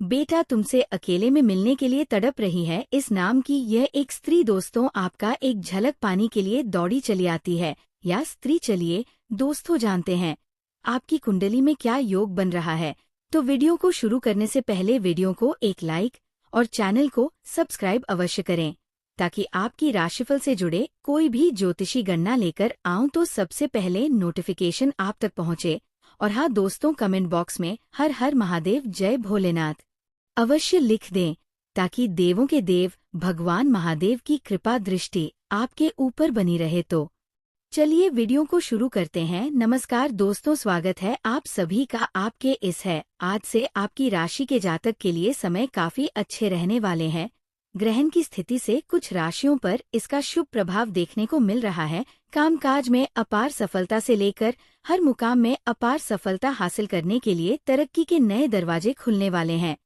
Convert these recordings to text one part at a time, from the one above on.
बेटा तुमसे अकेले में मिलने के लिए तड़प रही है, इस नाम की यह एक स्त्री दोस्तों आपका एक झलक पाने के लिए दौड़ी चली आती है। या स्त्री चलिए दोस्तों जानते हैं आपकी कुंडली में क्या योग बन रहा है। तो वीडियो को शुरू करने से पहले वीडियो को एक लाइक और चैनल को सब्सक्राइब अवश्य करें, ताकि आपकी राशिफल से जुड़े कोई भी ज्योतिषी गणना लेकर आऊं तो सबसे पहले नोटिफिकेशन आप तक पहुंचे। और हाँ दोस्तों, कमेंट बॉक्स में हर हर महादेव जय भोलेनाथ अवश्य लिख दें, ताकि देवों के देव भगवान महादेव की कृपा दृष्टि आपके ऊपर बनी रहे। तो चलिए वीडियो को शुरू करते हैं। नमस्कार दोस्तों, स्वागत है आप सभी का आपके इस है। आज से आपकी राशि के जातक के लिए समय काफी अच्छे रहने वाले हैं। ग्रहण की स्थिति से कुछ राशियों पर इसका शुभ प्रभाव देखने को मिल रहा है। कामकाज में अपार सफलता से लेकर हर मुकाम में अपार सफलता हासिल करने के लिए तरक्की के नए दरवाजे खुलने वाले हैं।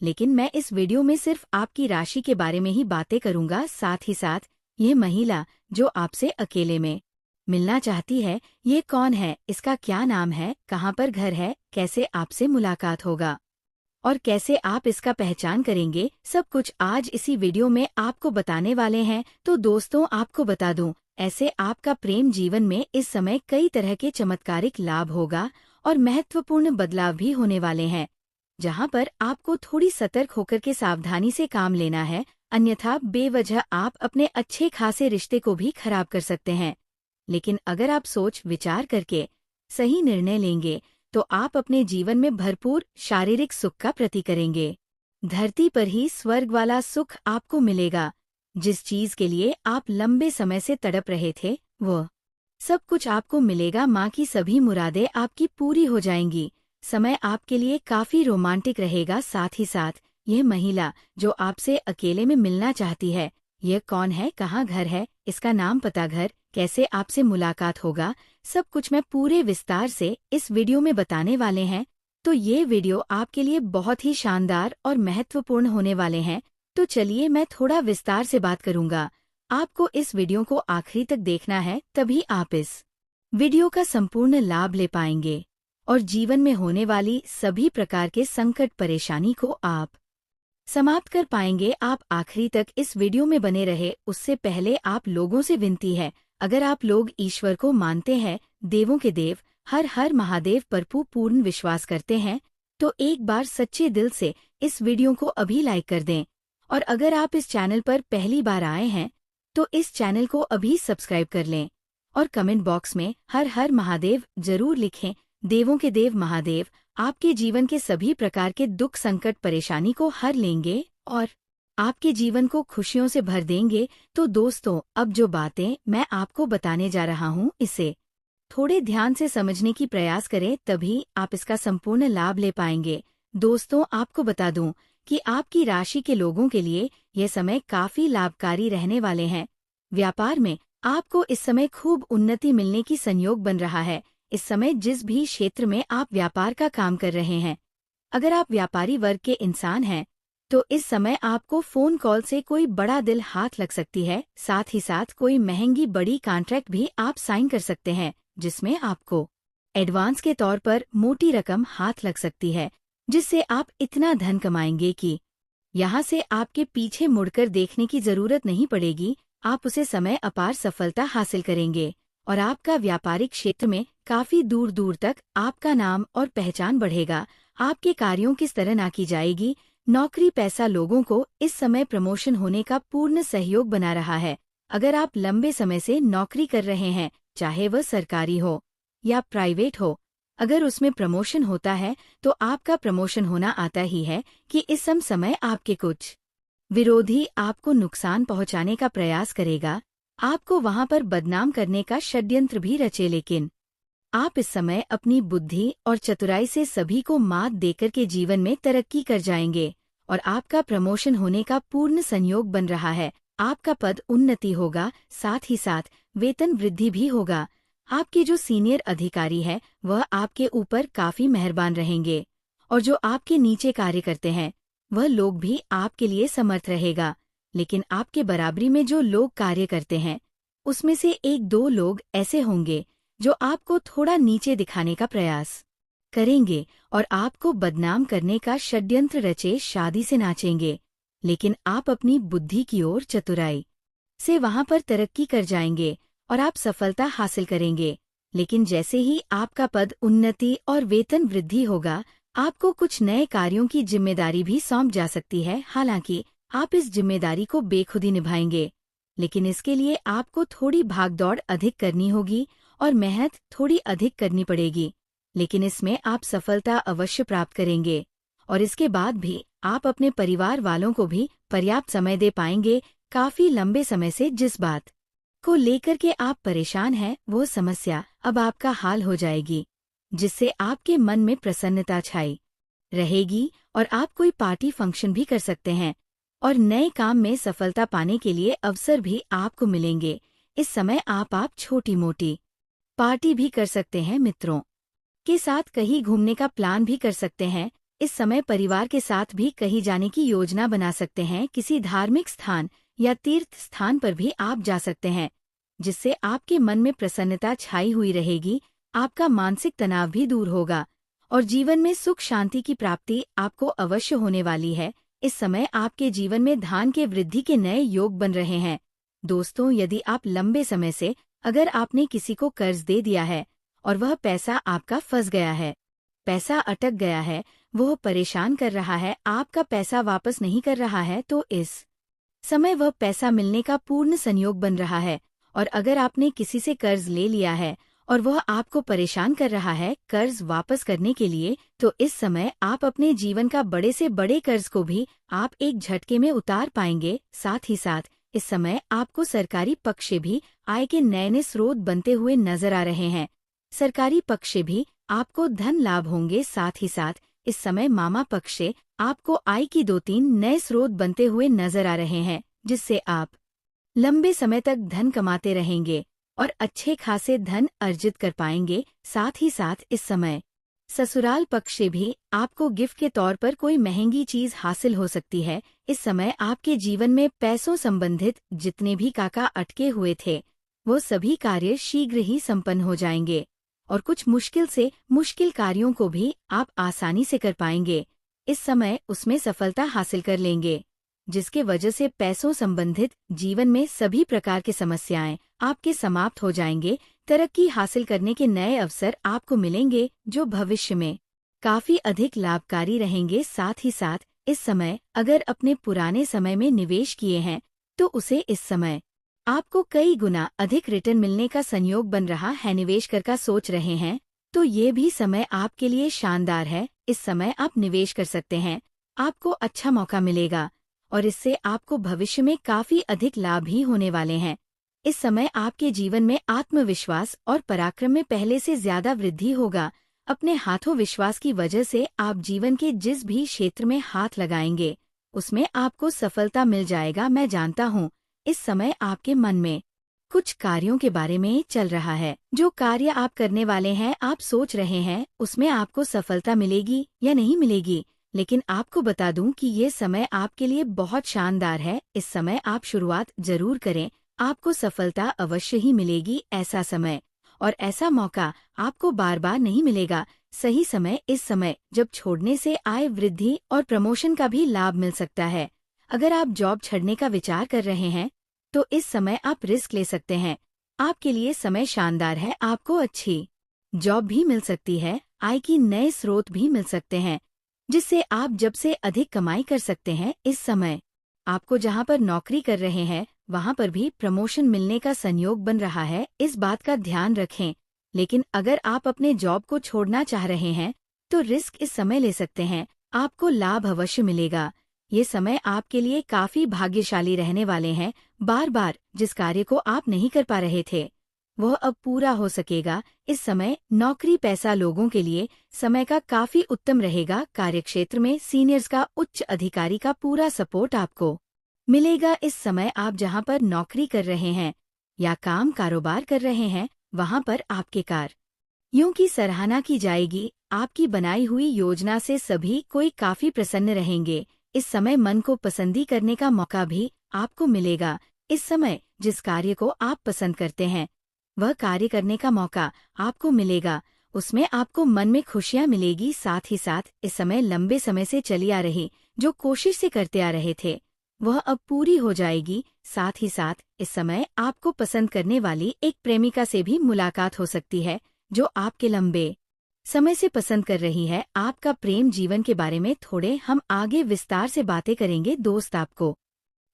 लेकिन मैं इस वीडियो में सिर्फ आपकी राशि के बारे में ही बातें करूंगा। साथ ही साथ ये महिला जो आपसे अकेले में मिलना चाहती है, ये कौन है, इसका क्या नाम है, कहाँ पर घर है, कैसे आपसे मुलाकात होगा और कैसे आप इसका पहचान करेंगे, सब कुछ आज इसी वीडियो में आपको बताने वाले हैं। तो दोस्तों आपको बता दूं, ऐसे आपका प्रेम जीवन में इस समय कई तरह के चमत्कारिक लाभ होगा और महत्वपूर्ण बदलाव भी होने वाले हैं, जहां पर आपको थोड़ी सतर्क होकर के सावधानी से काम लेना है, अन्यथा बेवजह आप अपने अच्छे खासे रिश्ते को भी खराब कर सकते हैं। लेकिन अगर आप सोच विचार करके सही निर्णय लेंगे तो आप अपने जीवन में भरपूर शारीरिक सुख का प्रति करेंगे। धरती पर ही स्वर्ग वाला सुख आपको मिलेगा। जिस चीज के लिए आप लंबे समय से तड़प रहे थे, वो सब कुछ आपको मिलेगा। माँ की सभी मुरादें आपकी पूरी हो जाएंगी। समय आपके लिए काफी रोमांटिक रहेगा। साथ ही साथ यह महिला जो आपसे अकेले में मिलना चाहती है, यह कौन है, कहाँ घर है, इसका नाम पता, घर, कैसे आपसे मुलाकात होगा, सब कुछ मैं पूरे विस्तार से इस वीडियो में बताने वाले हैं। तो ये वीडियो आपके लिए बहुत ही शानदार और महत्वपूर्ण होने वाले हैं। तो चलिए मैं थोड़ा विस्तार से बात करूंगा। आपको इस वीडियो को आखिरी तक देखना है, तभी आप इस वीडियो का संपूर्ण लाभ ले पाएंगे और जीवन में होने वाली सभी प्रकार के संकट परेशानी को आप समाप्त कर पाएंगे। आप आखिरी तक इस वीडियो में बने रहे। उससे पहले आप लोगों से विनती है, अगर आप लोग ईश्वर को मानते हैं, देवों के देव हर हर महादेव पर पूर्ण विश्वास करते हैं, तो एक बार सच्चे दिल से इस वीडियो को अभी लाइक कर दें। और अगर आप इस चैनल पर पहली बार आए हैं तो इस चैनल को अभी सब्सक्राइब कर लें और कमेंट बॉक्स में हर हर महादेव जरूर लिखें। देवों के देव महादेव आपके जीवन के सभी प्रकार के दुख संकट परेशानी को हर लेंगे और आपके जीवन को खुशियों से भर देंगे। तो दोस्तों, अब जो बातें मैं आपको बताने जा रहा हूँ, इसे थोड़े ध्यान से समझने की प्रयास करें, तभी आप इसका संपूर्ण लाभ ले पाएंगे। दोस्तों आपको बता दूं कि आपकी राशि के लोगों के लिए यह समय काफी लाभकारी रहने वाले हैं। व्यापार में आपको इस समय खूब उन्नति मिलने की संयोग बन रहा है। इस समय जिस भी क्षेत्र में आप व्यापार का काम कर रहे हैं, अगर आप व्यापारी वर्ग के इंसान हैं, तो इस समय आपको फोन कॉल से कोई बड़ा दिल हाथ लग सकती है। साथ ही साथ कोई महंगी बड़ी कॉन्ट्रैक्ट भी आप साइन कर सकते हैं, जिसमें आपको एडवांस के तौर पर मोटी रकम हाथ लग सकती है, जिससे आप इतना धन कमाएंगे कि यहाँ से आपके पीछे मुड़कर देखने की जरूरत नहीं पड़ेगी। आप उसे समय अपार सफलता हासिल करेंगे और आपका व्यापारिक क्षेत्र में काफी दूर दूर तक आपका नाम और पहचान बढ़ेगा। आपके कार्यों की सराहना की जाएगी। नौकरी पैसा लोगों को इस समय प्रमोशन होने का पूर्ण सहयोग बना रहा है। अगर आप लंबे समय से नौकरी कर रहे हैं, चाहे वह सरकारी हो या प्राइवेट हो, अगर उसमें प्रमोशन होता है तो आपका प्रमोशन होना आता ही है कि इस समय आपके कुछ विरोधी आपको नुकसान पहुंचाने का प्रयास करेगा, आपको वहां पर बदनाम करने का षड्यंत्र भी रचे। लेकिन आप इस समय अपनी बुद्धि और चतुराई से सभी को मात देकर के जीवन में तरक्की कर जाएंगे और आपका प्रमोशन होने का पूर्ण संयोग बन रहा है। आपका पद उन्नति होगा, साथ ही साथ वेतन वृद्धि भी होगा। आपके जो सीनियर अधिकारी है वह आपके ऊपर काफी मेहरबान रहेंगे और जो आपके नीचे कार्य करते हैं वह लोग भी आपके लिए समर्थ रहेगा। लेकिन आपके बराबरी में जो लोग कार्य करते हैं, उसमें से एक दो लोग ऐसे होंगे जो आपको थोड़ा नीचे दिखाने का प्रयास करेंगे और आपको बदनाम करने का षड्यंत्र रचे शादी से नाचेंगे। लेकिन आप अपनी बुद्धि की ओर चतुराई से वहां पर तरक्की कर जाएंगे और आप सफलता हासिल करेंगे। लेकिन जैसे ही आपका पद उन्नति और वेतन वृद्धि होगा, आपको कुछ नए कार्यों की जिम्मेदारी भी सौंप जा सकती है। हालांकि आप इस जिम्मेदारी को बेखुदी निभाएंगे, लेकिन इसके लिए आपको थोड़ी भागदौड़ अधिक करनी होगी और मेहनत थोड़ी अधिक करनी पड़ेगी। लेकिन इसमें आप सफलता अवश्य प्राप्त करेंगे और इसके बाद भी आप अपने परिवार वालों को भी पर्याप्त समय दे पाएंगे। काफी लंबे समय से जिस बात को लेकर के आप परेशान हैं, वो समस्या अब आपका हाल हो जाएगी, जिससे आपके मन में प्रसन्नता छाई रहेगी और आप कोई पार्टी फंक्शन भी कर सकते हैं और नए काम में सफलता पाने के लिए अवसर भी आपको मिलेंगे। इस समय आप छोटी मोटी पार्टी भी कर सकते हैं, मित्रों के साथ कहीं घूमने का प्लान भी कर सकते हैं। इस समय परिवार के साथ भी कहीं जाने की योजना बना सकते हैं। किसी धार्मिक स्थान या तीर्थ स्थान पर भी आप जा सकते हैं, जिससे आपके मन में प्रसन्नता छाई हुई रहेगी। आपका मानसिक तनाव भी दूर होगा और जीवन में सुख शांति की प्राप्ति आपको अवश्य होने वाली है। इस समय आपके जीवन में धन के वृद्धि के नए योग बन रहे हैं। दोस्तों, यदि आप लंबे समय से अगर आपने किसी को कर्ज दे दिया है और वह पैसा आपका फंस गया है, पैसा अटक गया है, वह परेशान कर रहा है, आपका पैसा वापस नहीं कर रहा है, तो इस समय वह पैसा मिलने का पूर्ण संयोग बन रहा है। और अगर आपने किसी से कर्ज ले लिया है और वह आपको परेशान कर रहा है कर्ज वापस करने के लिए, तो इस समय आप अपने जीवन का बड़े से बड़े कर्ज को भी आप एक झटके में उतार पाएंगे। साथ ही साथ इस समय आपको सरकारी पक्ष से भी आय के नए नए स्रोत बनते हुए नजर आ रहे हैं। सरकारी पक्ष से भी आपको धन लाभ होंगे। साथ ही साथ इस समय मामा पक्ष से आपको आय की 2-3 नए स्रोत बनते हुए नजर आ रहे हैं, जिससे आप लंबे समय तक धन कमाते रहेंगे और अच्छे खासे धन अर्जित कर पाएंगे। साथ ही साथ इस समय ससुराल पक्ष से भी आपको गिफ्ट के तौर पर कोई महंगी चीज हासिल हो सकती है। इस समय आपके जीवन में पैसों संबंधित जितने भी काका अटके हुए थे, वो सभी कार्य शीघ्र ही संपन्न हो जाएंगे और कुछ मुश्किल से मुश्किल कार्यों को भी आप आसानी से कर पाएंगे। इस समय उसमें सफलता हासिल कर लेंगे, जिसके वजह से पैसों संबंधित जीवन में सभी प्रकार की समस्याएं आपके समाप्त हो जाएंगे। तरक्की हासिल करने के नए अवसर आपको मिलेंगे, जो भविष्य में काफी अधिक लाभकारी रहेंगे। साथ ही साथ इस समय अगर अपने पुराने समय में निवेश किए हैं, तो उसे इस समय आपको कई गुना अधिक रिटर्न मिलने का संयोग बन रहा है। निवेश का सोच रहे हैं, तो ये भी समय आपके लिए शानदार है। इस समय आप निवेश कर सकते हैं, आपको अच्छा मौका मिलेगा और इससे आपको भविष्य में काफी अधिक लाभ ही होने वाले हैं। इस समय आपके जीवन में आत्मविश्वास और पराक्रम में पहले से ज्यादा वृद्धि होगा। अपने हाथों विश्वास की वजह से आप जीवन के जिस भी क्षेत्र में हाथ लगाएंगे, उसमें आपको सफलता मिल जाएगा। मैं जानता हूँ इस समय आपके मन में कुछ कार्यों के बारे में चल रहा है। जो कार्य आप करने वाले हैं, आप सोच रहे हैं उसमें आपको सफलता मिलेगी या नहीं मिलेगी, लेकिन आपको बता दूं कि ये समय आपके लिए बहुत शानदार है। इस समय आप शुरुआत जरूर करें, आपको सफलता अवश्य ही मिलेगी। ऐसा समय और ऐसा मौका आपको बार बार नहीं मिलेगा। सही समय इस समय जब छोड़ने से आय वृद्धि और प्रमोशन का भी लाभ मिल सकता है। अगर आप जॉब छोड़ने का विचार कर रहे हैं, तो इस समय आप रिस्क ले सकते हैं। आपके लिए समय शानदार है, आपको अच्छी जॉब भी मिल सकती है, आय की नए स्रोत भी मिल सकते हैं, जिससे आप जब से अधिक कमाई कर सकते हैं। इस समय आपको जहां पर नौकरी कर रहे हैं, वहां पर भी प्रमोशन मिलने का संयोग बन रहा है। इस बात का ध्यान रखें। लेकिन अगर आप अपने जॉब को छोड़ना चाह रहे हैं, तो रिस्क इस समय ले सकते हैं, आपको लाभ अवश्य मिलेगा। ये समय आपके लिए काफी भाग्यशाली रहने वाले हैं। बार बार जिस कार्य को आप नहीं कर पा रहे थे, वह अब पूरा हो सकेगा। इस समय नौकरी पैसा लोगों के लिए समय का काफी उत्तम रहेगा। कार्यक्षेत्र में सीनियर्स का उच्च अधिकारी का पूरा सपोर्ट आपको मिलेगा। इस समय आप जहां पर नौकरी कर रहे हैं या काम कारोबार कर रहे हैं, वहां पर आपके कार्यों की सराहना की जाएगी। आपकी बनाई हुई योजना से सभी कोई काफी प्रसन्न रहेंगे। इस समय मन को पसंदी करने का मौका भी आपको मिलेगा। इस समय जिस कार्य को आप पसंद करते हैं, वह कार्य करने का मौका आपको मिलेगा उसमें आपको मन में खुशियां मिलेगी। साथ ही साथ इस समय लंबे समय से चली आ रही जो कोशिश से करते आ रहे थे वह अब पूरी हो जाएगी। साथ ही साथ इस समय आपको पसंद करने वाली एक प्रेमिका से भी मुलाकात हो सकती है जो आपके लंबे समय से पसंद कर रही है। आपका प्रेम जीवन के बारे में थोड़े हम आगे विस्तार से बातें करेंगे। दोस्त, आपको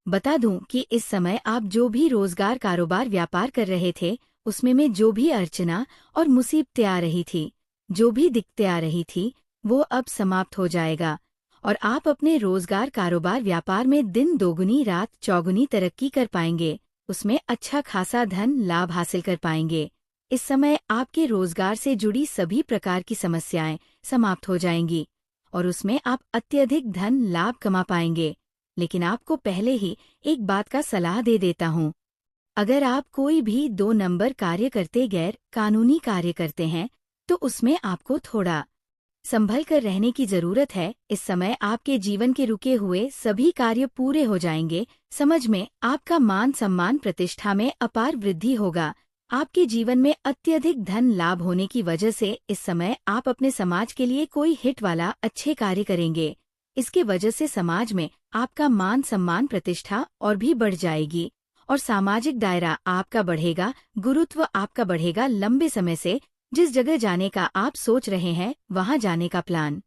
बता दूं कि इस समय आप जो भी रोजगार, कारोबार, व्यापार कर रहे थे उसमें में जो भी अर्चना और मुसीबतें आ रही थी, जो भी दिक्कतें आ रही थी, वो अब समाप्त हो जाएगा और आप अपने रोजगार, कारोबार, व्यापार में दिन दोगुनी रात चौगुनी तरक्की कर पाएंगे। उसमें अच्छा खासा धन लाभ हासिल कर पाएंगे। इस समय आपके रोजगार से जुड़ी सभी प्रकार की समस्याएं समाप्त हो जाएंगी और उसमें आप अत्यधिक धन लाभ कमा पाएंगे। लेकिन आपको पहले ही एक बात का सलाह दे देता हूँ। अगर आप कोई भी 2 नंबर कार्य करते, गैर कानूनी कार्य करते हैं, तो उसमें आपको थोड़ा संभल कर रहने की जरूरत है। इस समय आपके जीवन के रुके हुए सभी कार्य पूरे हो जाएंगे। समझ में आपका मान सम्मान प्रतिष्ठा में अपार वृद्धि होगा। आपके जीवन में अत्यधिक धन लाभ होने की वजह से इस समय आप अपने समाज के लिए कोई हिट वाला अच्छे कार्य करेंगे। इसके वजह से समाज में आपका मान सम्मान प्रतिष्ठा और भी बढ़ जाएगी और सामाजिक दायरा आपका बढ़ेगा, गुरुत्व आपका बढ़ेगा। लंबे समय से जिस जगह जाने का आप सोच रहे हैं वहां जाने का प्लान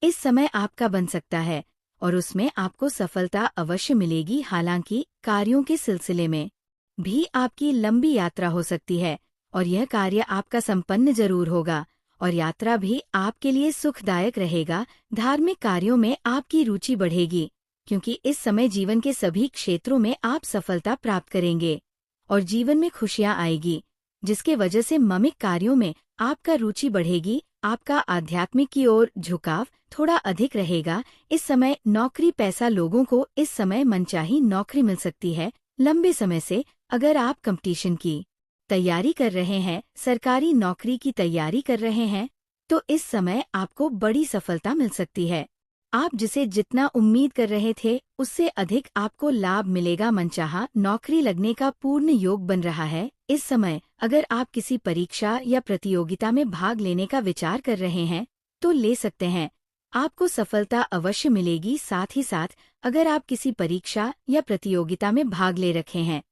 इस समय आपका बन सकता है और उसमें आपको सफलता अवश्य मिलेगी। हालांकि कार्यों के सिलसिले में भी आपकी लंबी यात्रा हो सकती है और यह कार्य आपका संपन्न जरूर होगा और यात्रा भी आपके लिए सुखदायक रहेगा। धार्मिक कार्यों में आपकी रुचि बढ़ेगी क्योंकि इस समय जीवन के सभी क्षेत्रों में आप सफलता प्राप्त करेंगे और जीवन में खुशियां आएगी, जिसके वजह से मामिक कार्यों में आपका रुचि बढ़ेगी। आपका आध्यात्मिक की ओर झुकाव थोड़ा अधिक रहेगा। इस समय नौकरी पैसा लोगों को इस समय मनचाही नौकरी मिल सकती है। लंबे समय से अगर आप कंपटीशन की तैयारी कर रहे हैं, सरकारी नौकरी की तैयारी कर रहे हैं, तो इस समय आपको बड़ी सफलता मिल सकती है। आप जिसे जितना उम्मीद कर रहे थे उससे अधिक आपको लाभ मिलेगा। मनचाहा नौकरी लगने का पूर्ण योग बन रहा है। इस समय अगर आप किसी परीक्षा या प्रतियोगिता में भाग लेने का विचार कर रहे हैं तो ले सकते हैं, आपको सफलता अवश्य मिलेगी। साथ ही साथ अगर आप किसी परीक्षा या प्रतियोगिता में भाग ले रखे हैं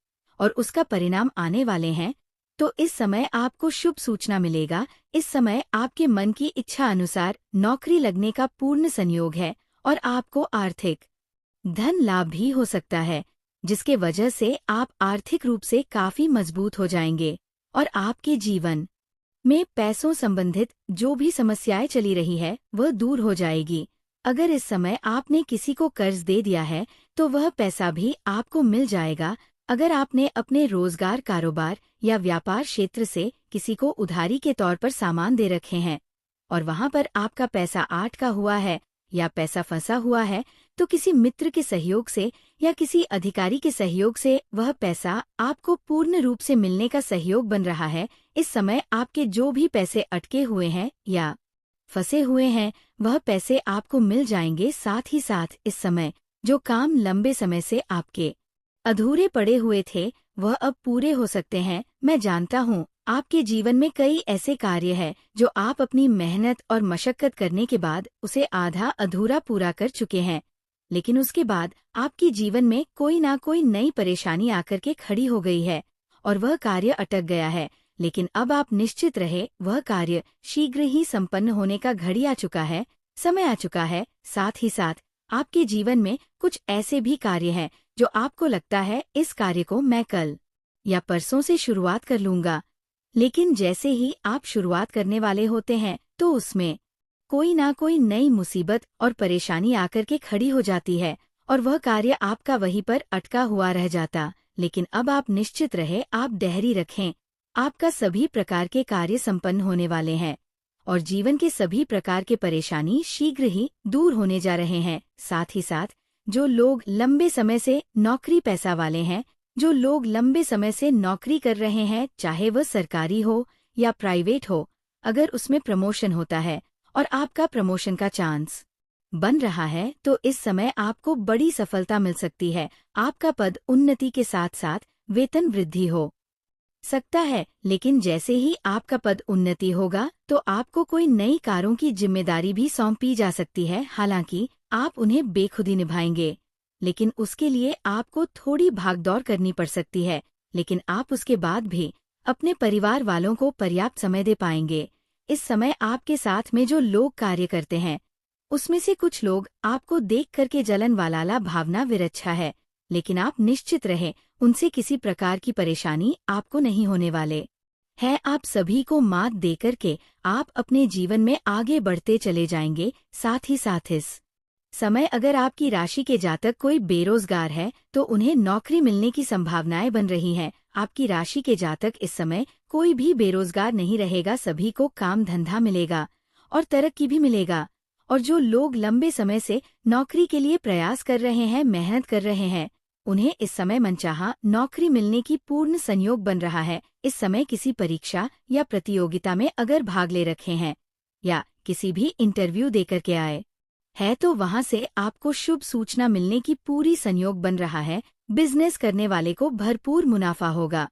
और उसका परिणाम आने वाले हैं तो इस समय आपको शुभ सूचना मिलेगा। इस समय आपके मन की इच्छा अनुसार नौकरी लगने का पूर्ण संयोग है और आपको आर्थिक धन लाभ भी हो सकता है, जिसके वजह से आप आर्थिक रूप से काफी मजबूत हो जाएंगे और आपके जीवन में पैसों संबंधित जो भी समस्याएं चली रही है वह दूर हो जाएगी। अगर इस समय आपने किसी को कर्ज दे दिया है तो वह पैसा भी आपको मिल जाएगा। अगर आपने अपने रोजगार, कारोबार या व्यापार क्षेत्र से किसी को उधारी के तौर पर सामान दे रखे हैं और वहां पर आपका पैसा अटका हुआ है या पैसा फंसा हुआ है, तो किसी मित्र के सहयोग से या किसी अधिकारी के सहयोग से वह पैसा आपको पूर्ण रूप से मिलने का सहयोग बन रहा है। इस समय आपके जो भी पैसे अटके हुए हैं या फंसे हुए हैं वह पैसे आपको मिल जाएंगे। साथ ही साथ इस समय जो काम लंबे समय से आपके अधूरे पड़े हुए थे वह अब पूरे हो सकते हैं। मैं जानता हूँ आपके जीवन में कई ऐसे कार्य हैं जो आप अपनी मेहनत और मशक्कत करने के बाद उसे आधा अधूरा पूरा कर चुके हैं, लेकिन उसके बाद आपके जीवन में कोई ना कोई नई परेशानी आकर के खड़ी हो गई है और वह कार्य अटक गया है। लेकिन अब आप निश्चित रहे, वह कार्य शीघ्र ही संपन्न होने का घड़ी आ चुका है, समय आ चुका है। साथ ही साथ आपके जीवन में कुछ ऐसे भी कार्य हैं जो आपको लगता है इस कार्य को मैं कल या परसों से शुरुआत कर लूंगा, लेकिन जैसे ही आप शुरुआत करने वाले होते हैं तो उसमें कोई ना कोई नई मुसीबत और परेशानी आकर के खड़ी हो जाती है और वह कार्य आपका वहीं पर अटका हुआ रह जाता। लेकिन अब आप निश्चित रहे, आप धैर्य रखें, आपका सभी प्रकार के कार्य संपन्न होने वाले हैं और जीवन के सभी प्रकार के परेशानी शीघ्र ही दूर होने जा रहे हैं। साथ ही साथ जो लोग लंबे समय से नौकरी पैसा वाले हैं, जो लोग लंबे समय से नौकरी कर रहे हैं, चाहे वह सरकारी हो या प्राइवेट हो, अगर उसमें प्रमोशन होता है और आपका प्रमोशन का चांस बन रहा है तो इस समय आपको बड़ी सफलता मिल सकती है। आपका पद उन्नति के साथ साथ वेतन वृद्धि हो सकता है, लेकिन जैसे ही आपका पद उन्नति होगा तो आपको कोई नई कारों की जिम्मेदारी भी सौंपी जा सकती है। हालांकि आप उन्हें बेखुदी निभाएंगे, लेकिन उसके लिए आपको थोड़ी भागदौड़ करनी पड़ सकती है, लेकिन आप उसके बाद भी अपने परिवार वालों को पर्याप्त समय दे पाएंगे। इस समय आपके साथ में जो लोग कार्य करते हैं उसमें से कुछ लोग आपको देख करके जलन वाला भावना विरच्छा है, लेकिन आप निश्चित रहें, उनसे किसी प्रकार की परेशानी आपको नहीं होने वाले है। आप सभी को मात देकर के आप अपने जीवन में आगे बढ़ते चले जाएंगे। साथ ही साथ इस समय अगर आपकी राशि के जातक कोई बेरोजगार है तो उन्हें नौकरी मिलने की संभावनाएं बन रही हैं। आपकी राशि के जातक इस समय कोई भी बेरोजगार नहीं रहेगा, सभी को काम धंधा मिलेगा और तरक्की भी मिलेगा। और जो लोग लंबे समय से नौकरी के लिए प्रयास कर रहे हैं, मेहनत कर रहे हैं, उन्हें इस समय मनचाहा नौकरी मिलने की पूर्ण संयोग बन रहा है। इस समय किसी परीक्षा या प्रतियोगिता में अगर भाग ले रखे हैं या किसी भी इंटरव्यू देकर के आए है तो वहां से आपको शुभ सूचना मिलने की पूरी संयोग बन रहा है। बिजनेस करने वाले को भरपूर मुनाफा होगा।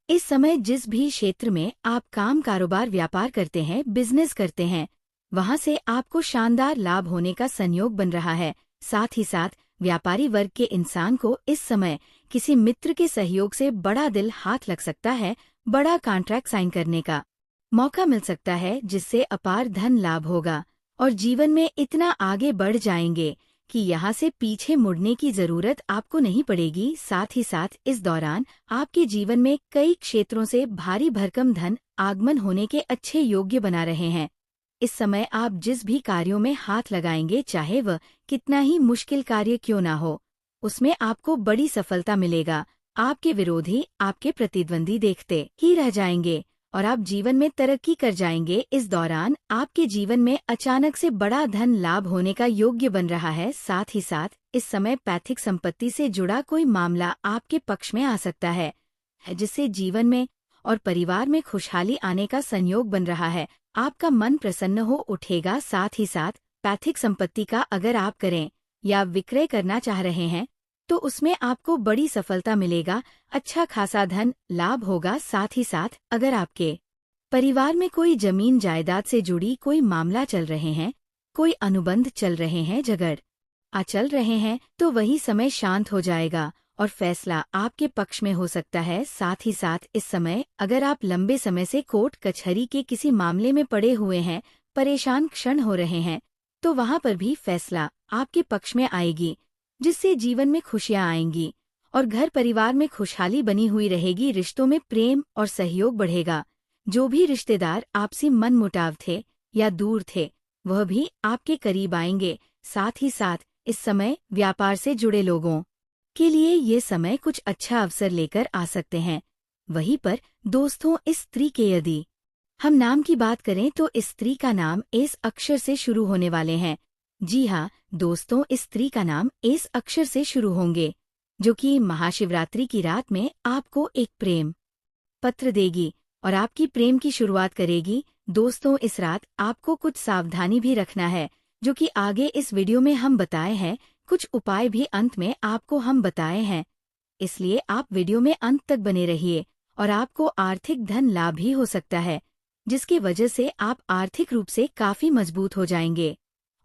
इस समय जिस भी क्षेत्र में आप काम, कारोबार, व्यापार करते हैं, बिजनेस करते हैं, वहां से आपको शानदार लाभ होने का संयोग बन रहा है। साथ ही साथ व्यापारी वर्ग के इंसान को इस समय किसी मित्र के सहयोग से बड़ा दिल हाथ लग सकता है, बड़ा कॉन्ट्रैक्ट साइन करने का मौका मिल सकता है, जिससे अपार धन लाभ होगा और जीवन में इतना आगे बढ़ जाएंगे कि यहाँ से पीछे मुड़ने की जरूरत आपको नहीं पड़ेगी। साथ ही साथ इस दौरान आपके जीवन में कई क्षेत्रों से भारी भरकम धन आगमन होने के अच्छे योग्य बना रहे हैं। इस समय आप जिस भी कार्यों में हाथ लगाएंगे, चाहे वह कितना ही मुश्किल कार्य क्यों ना हो, उसमें आपको बड़ी सफलता मिलेगा। आपके विरोधी, आपके प्रतिद्वंदी देखते ही रह जाएंगे और आप जीवन में तरक्की कर जाएंगे। इस दौरान आपके जीवन में अचानक से बड़ा धन लाभ होने का योग्य बन रहा है। साथ ही साथ इस समय पैतृक संपत्ति से जुड़ा कोई मामला आपके पक्ष में आ सकता है, जिससे जीवन में और परिवार में खुशहाली आने का संयोग बन रहा है। आपका मन प्रसन्न हो उठेगा। साथ ही साथ पैतृक संपत्ति का अगर आप करें या विक्रय करना चाह रहे हैं तो उसमें आपको बड़ी सफलता मिलेगा, अच्छा खासा धन लाभ होगा। साथ ही साथ अगर आपके परिवार में कोई जमीन जायदाद से जुड़ी कोई मामला चल रहे हैं, कोई अनुबंध चल रहे हैं, झगड़ चल रहे हैं, तो वही समय शांत हो जाएगा और फैसला आपके पक्ष में हो सकता है। साथ ही साथ इस समय अगर आप लंबे समय से कोर्ट कचहरी के किसी मामले में पड़े हुए हैं, परेशान क्षण हो रहे हैं, तो वहां पर भी फैसला आपके पक्ष में आएगी, जिससे जीवन में खुशियां आएंगी और घर परिवार में खुशहाली बनी हुई रहेगी। रिश्तों में प्रेम और सहयोग बढ़ेगा। जो भी रिश्तेदार आपसी मनमुटाव थे या दूर थे, वह भी आपके करीब आएंगे। साथ ही साथ इस समय व्यापार से जुड़े लोगों के लिए ये समय कुछ अच्छा अवसर लेकर आ सकते हैं। वहीं पर दोस्तों, इस स्त्री के यदि हम नाम की बात करें तो इस स्त्री का नाम एस अक्षर से शुरू होने वाले हैं। जी हाँ दोस्तों, इस स्त्री का नाम एस अक्षर से शुरू होंगे, जो कि महाशिवरात्रि की रात में आपको एक प्रेम पत्र देगी और आपकी प्रेम की शुरुआत करेगी। दोस्तों, इस रात आपको कुछ सावधानी भी रखना है, जो कि आगे इस वीडियो में हम बताए हैं। कुछ उपाय भी अंत में आपको हम बताए हैं, इसलिए आप वीडियो में अंत तक बने रहिए और आपको आर्थिक धन लाभ भी हो सकता है, जिसकी वजह से आप आर्थिक रूप से काफी मजबूत हो जाएंगे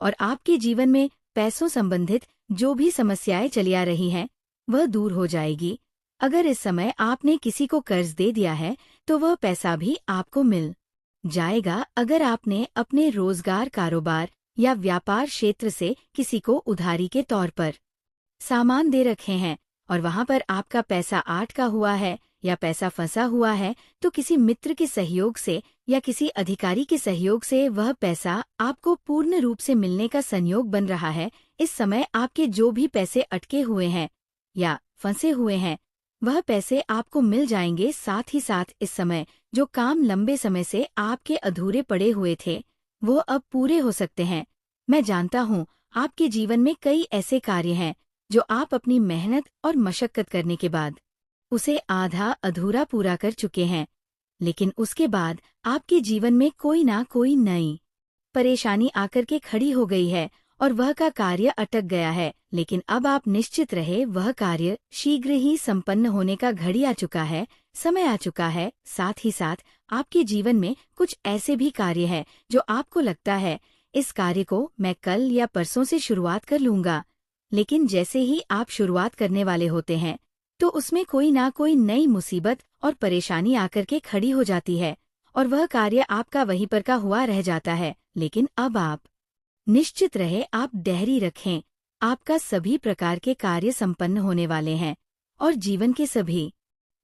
और आपके जीवन में पैसों संबंधित जो भी समस्याएं चली आ रही हैं, वह दूर हो जाएगी। अगर इस समय आपने किसी को कर्ज दे दिया है तो वह पैसा भी आपको मिल जाएगा। अगर आपने अपने रोजगार, कारोबार या व्यापार क्षेत्र से किसी को उधारी के तौर पर सामान दे रखे हैं और वहां पर आपका पैसा अटका हुआ है या पैसा फंसा हुआ है, तो किसी मित्र के सहयोग से या किसी अधिकारी के सहयोग से वह पैसा आपको पूर्ण रूप से मिलने का संयोग बन रहा है। इस समय आपके जो भी पैसे अटके हुए हैं या फंसे हुए हैं, वह पैसे आपको मिल जाएंगे। साथ ही साथ इस समय जो काम लंबे समय से आपके अधूरे पड़े हुए थे, वो अब पूरे हो सकते हैं। मैं जानता हूँ आपके जीवन में कई ऐसे कार्य हैं जो आप अपनी मेहनत और मशक्कत करने के बाद उसे आधा अधूरा पूरा कर चुके हैं, लेकिन उसके बाद आपके जीवन में कोई ना कोई नई परेशानी आकर के खड़ी हो गई है और वह का कार्य अटक गया है। लेकिन अब आप निश्चित रहे, वह कार्य शीघ्र ही संपन्न होने का घड़ी आ चुका है। समय आ चुका है। साथ ही साथ आपके जीवन में कुछ ऐसे भी कार्य है जो आपको लगता है इस कार्य को मैं कल या परसों से शुरुआत कर लूंगा, लेकिन जैसे ही आप शुरुआत करने वाले होते हैं तो उसमें कोई ना कोई नई मुसीबत और परेशानी आकर के खड़ी हो जाती है और वह कार्य आपका वहीं पर का हुआ रह जाता है। लेकिन अब आप निश्चित रहे, आप धैर्य रखें, आपका सभी प्रकार के कार्य संपन्न होने वाले हैं और जीवन के सभी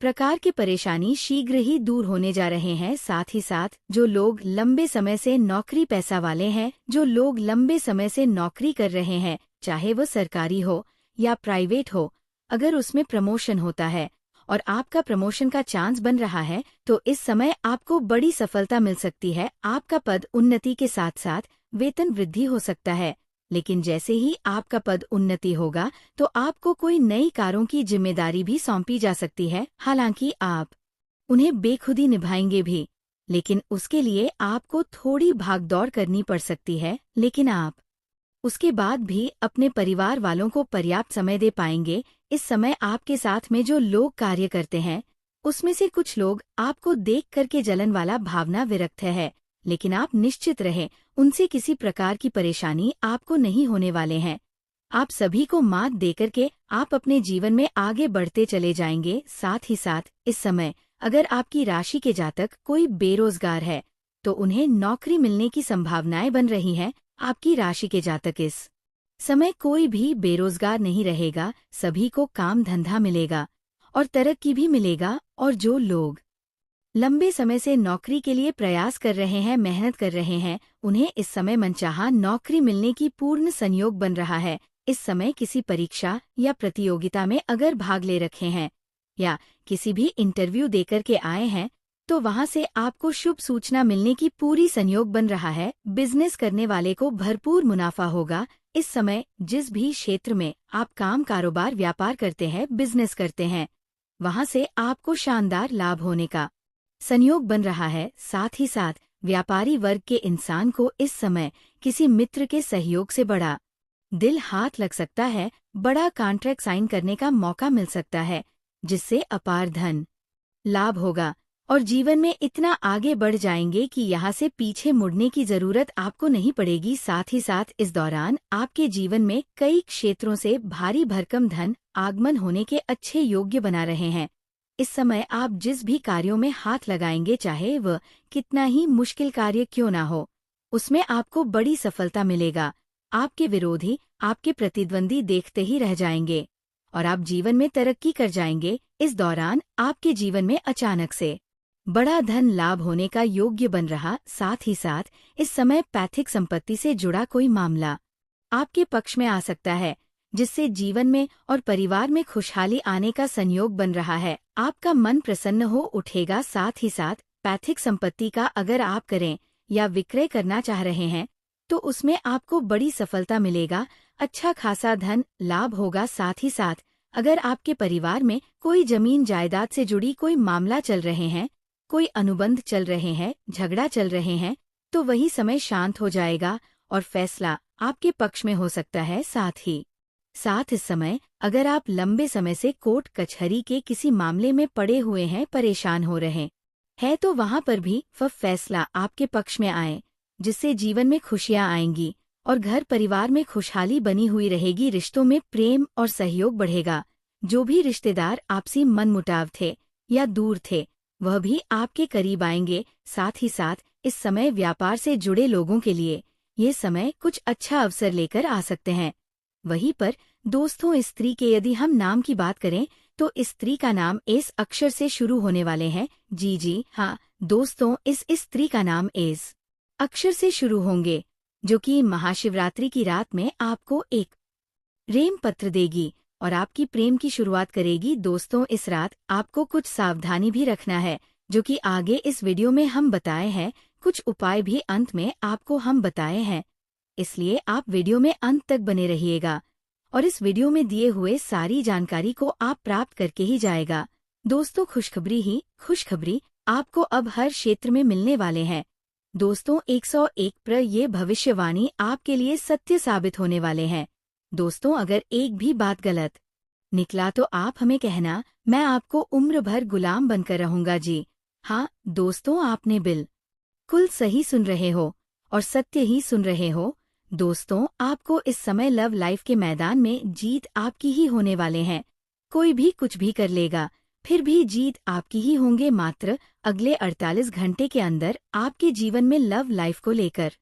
प्रकार की परेशानी शीघ्र ही दूर होने जा रहे हैं। साथ ही साथ जो लोग लंबे समय से नौकरी पैसा वाले हैं, जो लोग लंबे समय से नौकरी कर रहे हैं, चाहे वो सरकारी हो या प्राइवेट हो, अगर उसमें प्रमोशन होता है और आपका प्रमोशन का चांस बन रहा है तो इस समय आपको बड़ी सफलता मिल सकती है। आपका पद उन्नति के साथ साथ वेतन वृद्धि हो सकता है। लेकिन जैसे ही आपका पद उन्नति होगा तो आपको कोई नई कारों की जिम्मेदारी भी सौंपी जा सकती है। हालांकि आप उन्हें बेखुदी निभाएंगे भी, लेकिन उसके लिए आपको थोड़ी भागदौड़ करनी पड़ सकती है। लेकिन आप उसके बाद भी अपने परिवार वालों को पर्याप्त समय दे पाएंगे। इस समय आपके साथ में जो लोग कार्य करते हैं उसमें से कुछ लोग आपको देख करके जलन वाला भावना विरक्त है, लेकिन आप निश्चित रहें, उनसे किसी प्रकार की परेशानी आपको नहीं होने वाले हैं। आप सभी को मात देकर के आप अपने जीवन में आगे बढ़ते चले जाएंगे। साथ ही साथ इस समय अगर आपकी राशि के जातक कोई बेरोजगार है तो उन्हें नौकरी मिलने की संभावनाएं बन रही हैं। आपकी राशि के जातक इस समय कोई भी बेरोजगार नहीं रहेगा, सभी को काम धंधा मिलेगा और तरक्की भी मिलेगा। और जो लोग लंबे समय से नौकरी के लिए प्रयास कर रहे हैं, मेहनत कर रहे हैं, उन्हें इस समय मनचाहा नौकरी मिलने की पूर्ण संयोग बन रहा है। इस समय किसी परीक्षा या प्रतियोगिता में अगर भाग ले रखे हैं या किसी भी इंटरव्यू देकर के आए हैं तो वहां से आपको शुभ सूचना मिलने की पूरी संयोग बन रहा है। बिजनेस करने वाले को भरपूर मुनाफा होगा। इस समय जिस भी क्षेत्र में आप काम, कारोबार, व्यापार करते हैं, बिजनेस करते हैं, वहां से आपको शानदार लाभ होने का संयोग बन रहा है। साथ ही साथ व्यापारी वर्ग के इंसान को इस समय किसी मित्र के सहयोग से बड़ा दिल हाथ लग सकता है, बड़ा कॉन्ट्रैक्ट साइन करने का मौका मिल सकता है, जिससे अपार धन लाभ होगा और जीवन में इतना आगे बढ़ जाएंगे कि यहाँ से पीछे मुड़ने की जरूरत आपको नहीं पड़ेगी। साथ ही साथ इस दौरान आपके जीवन में कई क्षेत्रों से भारी भरकम धन आगमन होने के अच्छे योग्य बना रहे हैं। इस समय आप जिस भी कार्यों में हाथ लगाएंगे, चाहे वह कितना ही मुश्किल कार्य क्यों ना हो, उसमें आपको बड़ी सफलता मिलेगा। आपके विरोधी, आपके प्रतिद्वंदी देखते ही रह जाएंगे और आप जीवन में तरक्की कर जाएंगे। इस दौरान आपके जीवन में अचानक से बड़ा धन लाभ होने का योग्य बन रहा। साथ ही साथ इस समय पैतृक संपत्ति से जुड़ा कोई मामला आपके पक्ष में आ सकता है, जिससे जीवन में और परिवार में खुशहाली आने का संयोग बन रहा है। आपका मन प्रसन्न हो उठेगा। साथ ही साथ पैतृक संपत्ति का अगर आप करें या विक्रय करना चाह रहे हैं तो उसमें आपको बड़ी सफलता मिलेगा, अच्छा खासा धन लाभ होगा। साथ ही साथ अगर आपके परिवार में कोई जमीन जायदाद से जुड़ी कोई मामला चल रहे हैं, कोई अनुबंध चल रहे हैं, झगड़ा चल रहे हैं, तो वही समय शांत हो जाएगा और फैसला आपके पक्ष में हो सकता है। साथ ही साथ इस समय अगर आप लंबे समय से कोर्ट कचहरी के किसी मामले में पड़े हुए हैं, परेशान हो रहे हैं, तो वहां पर भी वह फैसला आपके पक्ष में आए, जिससे जीवन में खुशियां आएंगी और घर परिवार में खुशहाली बनी हुई रहेगी। रिश्तों में प्रेम और सहयोग बढ़ेगा। जो भी रिश्तेदार आपसी मनमुटाव थे या दूर थे, वह भी आपके करीब आएंगे। साथ ही साथ इस समय व्यापार से जुड़े लोगों के लिए ये समय कुछ अच्छा अवसर लेकर आ सकते हैं। वहीं पर दोस्तों, स्त्री के यदि हम नाम की बात करें तो स्त्री का नाम एस अक्षर से शुरू होने वाले हैं। जी हाँ दोस्तों, इस स्त्री का नाम एस अक्षर से शुरू होंगे, जो कि महाशिवरात्रि की रात में आपको एक प्रेम पत्र देगी और आपकी प्रेम की शुरुआत करेगी। दोस्तों, इस रात आपको कुछ सावधानी भी रखना है, जो कि आगे इस वीडियो में हम बताए हैं। कुछ उपाय भी अंत में आपको हम बताए हैं, इसलिए आप वीडियो में अंत तक बने रहिएगा और इस वीडियो में दिए हुए सारी जानकारी को आप प्राप्त करके ही जाएगा। दोस्तों, खुशखबरी ही खुशखबरी आपको अब हर क्षेत्र में मिलने वाले हैं। दोस्तों, 101 ये भविष्यवाणी आपके लिए सत्य साबित होने वाले हैं। दोस्तों, अगर एक भी बात गलत निकला तो आप हमें कहना, मैं आपको उम्र भर गुलाम बनकर रहूंगा जी। हाँ दोस्तों, आपने बिल्कुल सही सुन रहे हो और सत्य ही सुन रहे हो। दोस्तों, आपको इस समय लव लाइफ के मैदान में जीत आपकी ही होने वाले हैं। कोई भी कुछ भी कर लेगा, फिर भी जीत आपकी ही होंगे। मात्र अगले 48 घंटे के अंदर आपके जीवन में लव लाइफ को लेकर